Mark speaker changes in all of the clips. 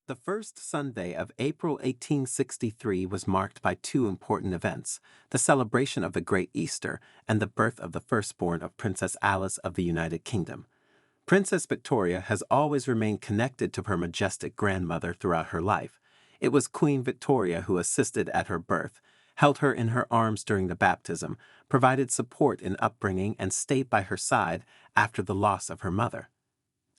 Speaker 1: The first Sunday of April 1863 was marked by two important events, the celebration of the Great Easter and the birth of the firstborn of Princess Alice of the United Kingdom. Princess Victoria has always remained connected to her majestic grandmother throughout her life. It was Queen Victoria who assisted at her birth, held her in her arms during the baptism, provided support in upbringing, and stayed by her side after the loss of her mother.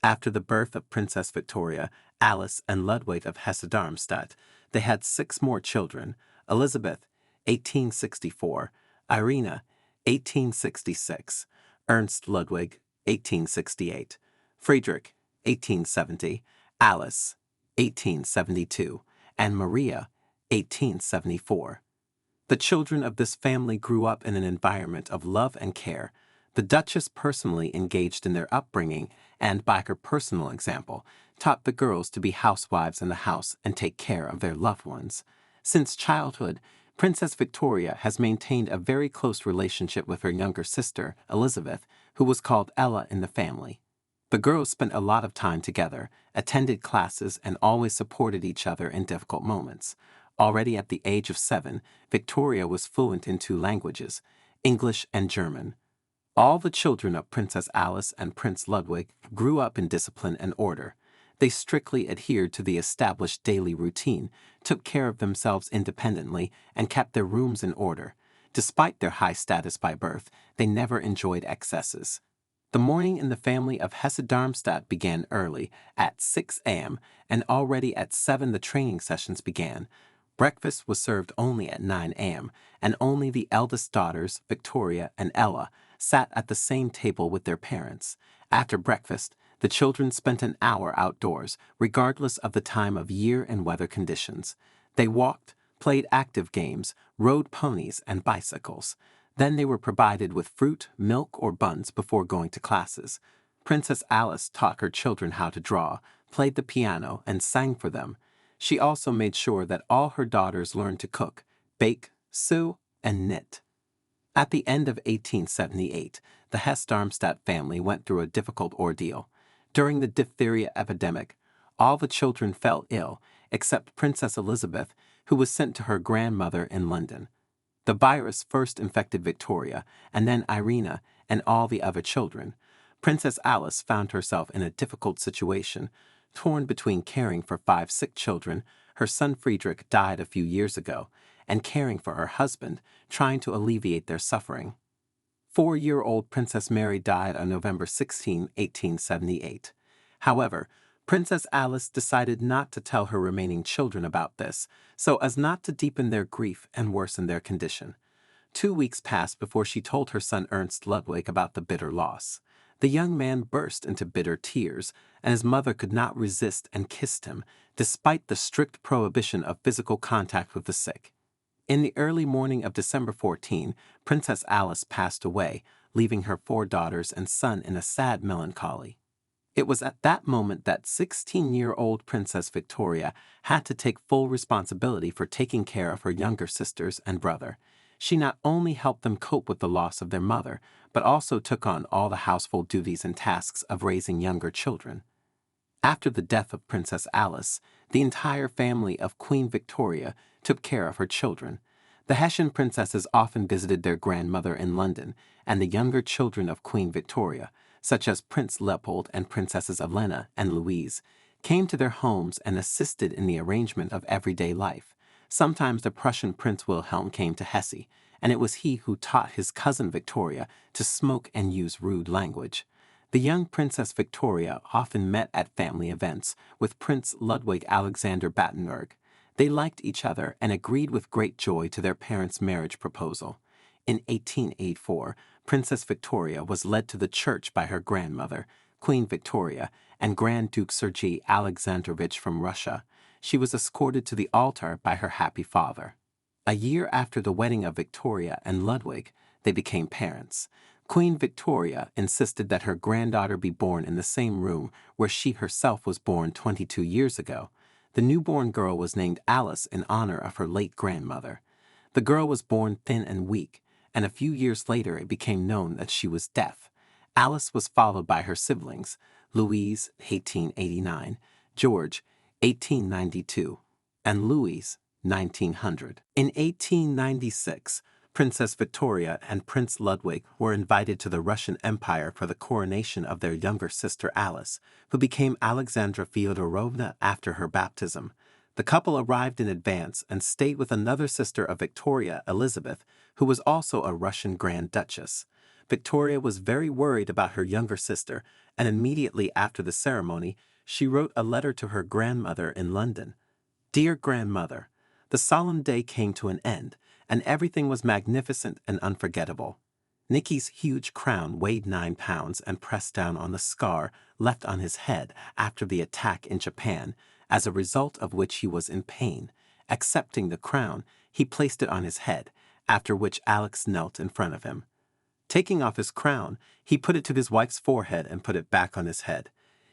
Speaker 1: After the birth of Princess Victoria, Alice, and Ludwig of Hesse-Darmstadt, they had six more children: Elizabeth, 1864, Irina, 1866, Ernst Ludwig, 1868, Friedrich, 1870, Alice, 1872, and Maria, 1874. The children of this family grew up in an environment of love and care. The Duchess personally engaged in their upbringing and, by her personal example, taught the girls to be housewives in the house and take care of their loved ones. Since childhood, Princess Victoria has maintained a very close relationship with her younger sister, Elizabeth, who was called Ella in the family. The girls spent a lot of time together, attended classes, and always supported each other in difficult moments. Already at the age of 7, Victoria was fluent in two languages, English and German. All the children of Princess Alice and Prince Ludwig grew up in discipline and order. They strictly adhered to the established daily routine, took care of themselves independently, and kept their rooms in order. Despite their high status by birth, they never enjoyed excesses. The morning in the family of Hesse-Darmstadt began early, at 6 a.m., and already at 7 the training sessions began. Breakfast was served only at 9 a.m., and only the eldest daughters, Victoria and Ella, sat at the same table with their parents. After breakfast, the children spent an hour outdoors, regardless of the time of year and weather conditions. They walked, played active games, rode ponies and bicycles. Then they were provided with fruit, milk, or buns before going to classes. Princess Alice taught her children how to draw, played the piano, and sang for them. She also made sure that all her daughters learned to cook, bake, sew, and knit. At the end of 1878, the Hesse-Darmstadt family went through a difficult ordeal. During the diphtheria epidemic, all the children fell ill, except Princess Elizabeth, who was sent to her grandmother in London. The virus first infected Victoria, and then Irina and all the other children. Princess Alice found herself in a difficult situation, torn between caring for 5 sick children, her son Friedrich died a few years ago, and caring for her husband, trying to alleviate their suffering. 4-year-old Princess Mary died on November 16, 1878. However, Princess Alice decided not to tell her remaining children about this, so as not to deepen their grief and worsen their condition. 2 weeks passed before she told her son Ernst Ludwig about the bitter loss. The young man burst into bitter tears, and his mother could not resist and kissed him, despite the strict prohibition of physical contact with the sick. In the early morning of December 14, Princess Alice passed away, leaving her 4 daughters and son in a sad melancholy. It was at that moment that 16-year-old Princess Victoria had to take full responsibility for taking care of her younger sisters and brother. She not only helped them cope with the loss of their mother, but also took on all the household duties and tasks of raising younger children. After the death of Princess Alice, the entire family of Queen Victoria took care of her children. The Hessian princesses often visited their grandmother in London, and the younger children of Queen Victoria, such as Prince Leopold and Princesses Elena and Louise, came to their homes and assisted in the arrangement of everyday life. Sometimes the Prussian Prince Wilhelm came to Hesse, and it was he who taught his cousin Victoria to smoke and use rude language. The young Princess Victoria often met at family events with Prince Ludwig Alexander Battenberg. They liked each other and agreed with great joy to their parents' marriage proposal. In 1884, Princess Victoria was led to the church by her grandmother, Queen Victoria, and Grand Duke Sergei Alexandrovich from Russia. She was escorted to the altar by her happy father. A year after the wedding of Victoria and Ludwig, they became parents. Queen Victoria insisted that her granddaughter be born in the same room where she herself was born 22 years ago. The newborn girl was named Alice in honor of her late grandmother. The girl was born thin and weak, and a few years later it became known that she was deaf. Alice was followed by her siblings, Louise, 1889, George, 1892, and Louis, 1900. In 1896, Princess Victoria and Prince Ludwig were invited to the Russian Empire for the coronation of their younger sister Alice, who became Alexandra Fyodorovna after her baptism. The couple arrived in advance and stayed with another sister of Victoria, Elizabeth, who was also a Russian Grand Duchess. Victoria was very worried about her younger sister, and immediately after the ceremony, she wrote a letter to her grandmother in London. Dear Grandmother, the solemn day came to an end, and everything was magnificent and unforgettable. Nicky's huge crown weighed 9 pounds and pressed down on the scar left on his head after the attack in Japan, as a result of which he was in pain. Accepting the crown, he placed it on his head, after which Alex knelt in front of him. Taking off his crown, he put it to his wife's forehead and put it back on his head.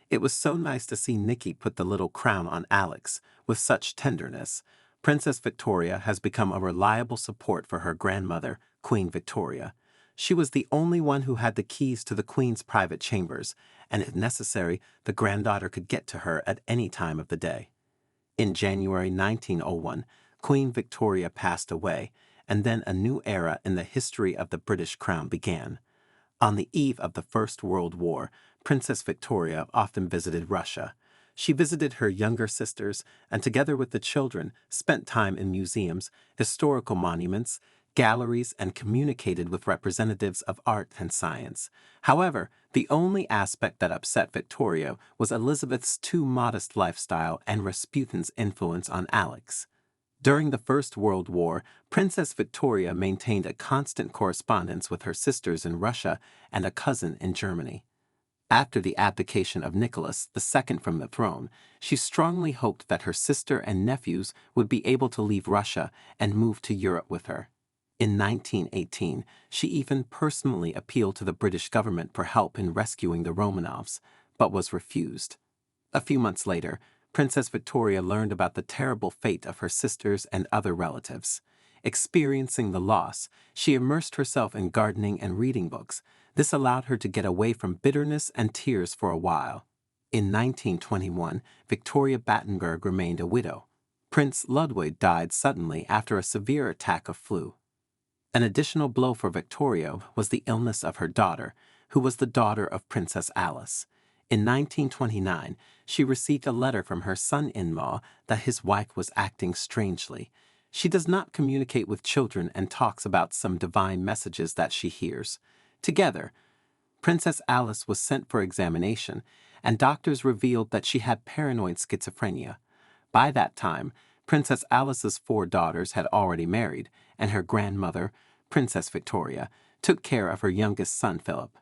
Speaker 1: It was so nice to see Nicky put the little crown on Alex with such tenderness. Princess Victoria has become a reliable support for her grandmother, Queen Victoria. She was the only one who had the keys to the Queen's private chambers, and if necessary, the granddaughter could get to her at any time of the day. In January 1901, Queen Victoria passed away, and then a new era in the history of the British Crown began. On the eve of the First World War, Princess Victoria often visited Russia. She visited her younger sisters and, together with the children, spent time in museums, historical monuments, galleries, and communicated with representatives of art and science. However, the only aspect that upset Victoria was Elizabeth's too modest lifestyle and Rasputin's influence on Alex. During the First World War, Princess Victoria maintained a constant correspondence with her sisters in Russia and a cousin in Germany. After the abdication of Nicholas II from the throne, she strongly hoped that her sister and nephews would be able to leave Russia and move to Europe with her. In 1918, she even personally appealed to the British government for help in rescuing the Romanovs, but was refused. A few months later, Princess Victoria learned about the terrible fate of her sisters and other relatives. Experiencing the loss, she immersed herself in gardening and reading books. This allowed her to get away from bitterness and tears for a while. In 1921, Victoria Battenberg remained a widow. Prince Ludwig died suddenly after a severe attack of flu. An additional blow for Victoria was the illness of her daughter, who was the daughter of Princess Alice. In 1929, she received a letter from her son-in-law that his wife was acting strangely. She does not communicate with children and talks about some divine messages that she hears. Together, Princess Alice was sent for examination, and doctors revealed that she had paranoid schizophrenia. By that time, Princess Alice's 4 daughters had already married, and her grandmother, Princess Victoria, took care of her youngest son, Philip.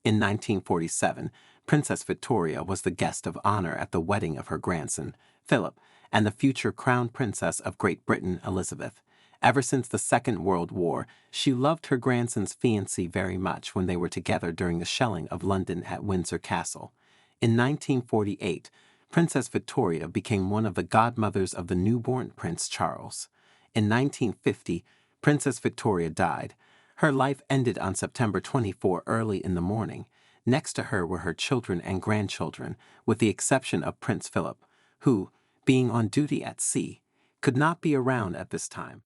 Speaker 1: In 1947, Princess Victoria was the guest of honor at the wedding of her grandson, Philip, and the future Crown Princess of Great Britain, Elizabeth. Ever since the Second World War, she loved her grandson's fiancée very much when they were together during the shelling of London at Windsor Castle. In 1948, Princess Victoria became one of the godmothers of the newborn Prince Charles. In 1950, Princess Victoria died. Her life ended on September 24 early in the morning. Next to her were her children and grandchildren, with the exception of Prince Philip, who, being on duty at sea, could not be around at this time.